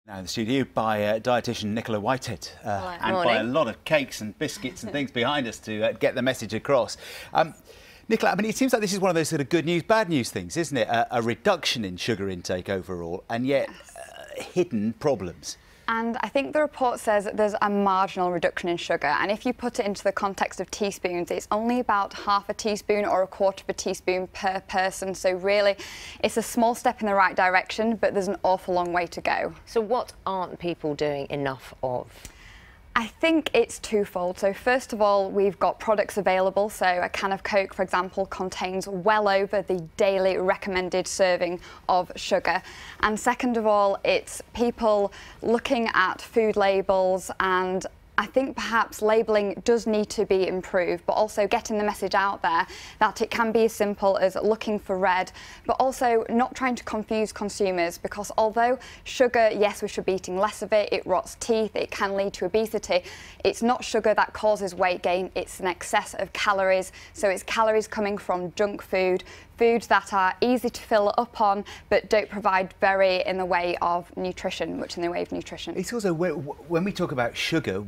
Now in the studio by dietitian Nichola Whitehead, and by a lot of cakes and biscuits and things behind us to get the message across. Nichola, I mean, it seems like this is one of those sort of good news, bad news things, isn't it? A reduction in sugar intake overall, and yet hidden problems. And I think the report says that there's a marginal reduction in sugar, and if you put it into the context of teaspoons, it's only about half a teaspoon or a quarter of a teaspoon per person. So really, it's a small step in the right direction, but there's an awful long way to go. So what aren't people doing enough of? I think it's twofold. So first of all, we've got products available. So a can of Coke, for example, contains well over the daily recommended serving of sugar. And second of all, it's people looking at food labels, and I think perhaps labelling does need to be improved, but also getting the message out there that it can be as simple as looking for red, but also not trying to confuse consumers, because although sugar, yes, we should be eating less of it, it rots teeth, it can lead to obesity, it's not sugar that causes weight gain, it's an excess of calories. So it's calories coming from junk food, foods that are easy to fill up on but don't provide very in the way of nutrition, much in the way of nutrition. It's also, when we talk about sugar,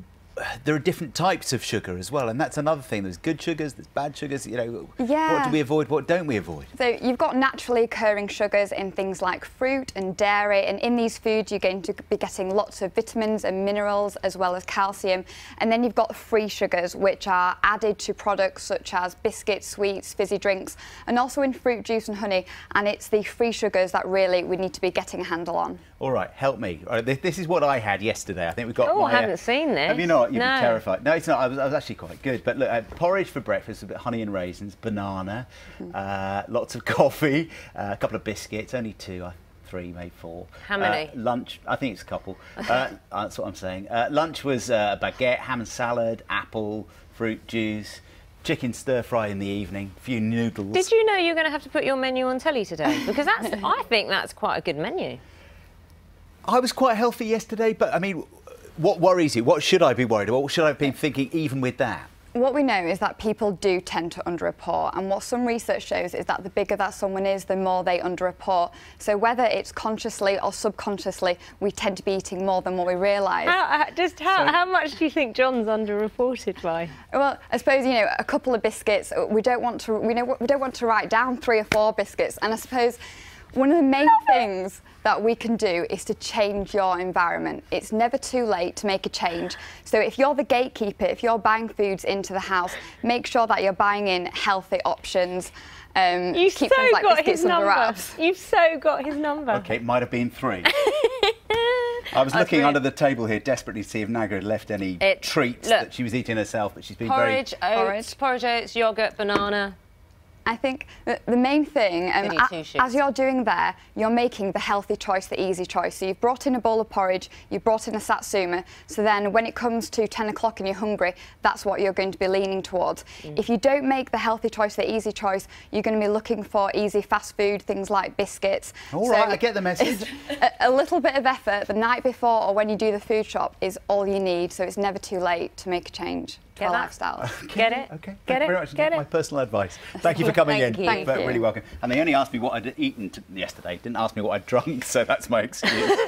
there are different types of sugar as well, and that's another thing. There's good sugars, there's bad sugars, you know. Yeah. What do we avoid, what don't we avoid? So you've got naturally occurring sugars in things like fruit and dairy, and in these foods you're going to be getting lots of vitamins and minerals as well as calcium. And then you've got free sugars, which are added to products such as biscuits, sweets, fizzy drinks, and also in fruit juice and honey. And it's the free sugars that really we need to be getting a handle on. All right, help me. All right, this is what I had yesterday. I think we've got. Oh, I haven't seen this. Have you not? You'd No. be terrified. No, it's not. I was actually quite good. But look, I had porridge for breakfast with a bit of honey and raisins, banana, lots of coffee, a couple of biscuits, only two, three, maybe four. How many? Lunch, I think it's a couple. That's what I'm saying. Lunch was a baguette, ham and salad, apple, fruit juice, chicken stir fry in the evening, a few noodles. Did you know you're going to have to put your menu on telly today? Because that's, I think that's quite a good menu. I was quite healthy yesterday, but I mean, what worries you? What should I be worried about? What should I have been thinking even with that? What we know is that people do tend to underreport, and what some research shows is that the bigger that someone is, the more they underreport. So whether it's consciously or subconsciously, we tend to be eating more than what we realise. How much do you think John's underreported by? Well, I suppose, you know, a couple of biscuits. We don't want to write down 3 or 4 biscuits, and I suppose one of the main things that we can do is to change your environment. It's never too late to make a change. So if you're the gatekeeper, if you're buying foods into the house, make sure that you're buying in healthy options. You've keep so things like got biscuits his under number. wraps. You've so got his number. OK, it might have been 3. I was looking under the table here desperately to see if Naga had left any treats that she was eating herself, but she's been porridge, oats, yoghurt, banana. I think the main thing, as you're doing there, you're making the healthy choice the easy choice. So you've brought in a bowl of porridge, you've brought in a satsuma, so then when it comes to 10 o'clock and you're hungry, that's what you're going to be leaning towards. If you don't make the healthy choice the easy choice, you're going to be looking for easy fast food, things like biscuits. All right, I get the message. A little bit of effort the night before or when you do the food shop is all you need, so it's never too late to make a change to our lifestyle. Get it? OK, Get thank you very much. That's my personal advice. Thank you for coming in. Thank you. Really welcome. And they only asked me what I'd eaten yesterday, didn't ask me what I'd drunk, so that's my excuse.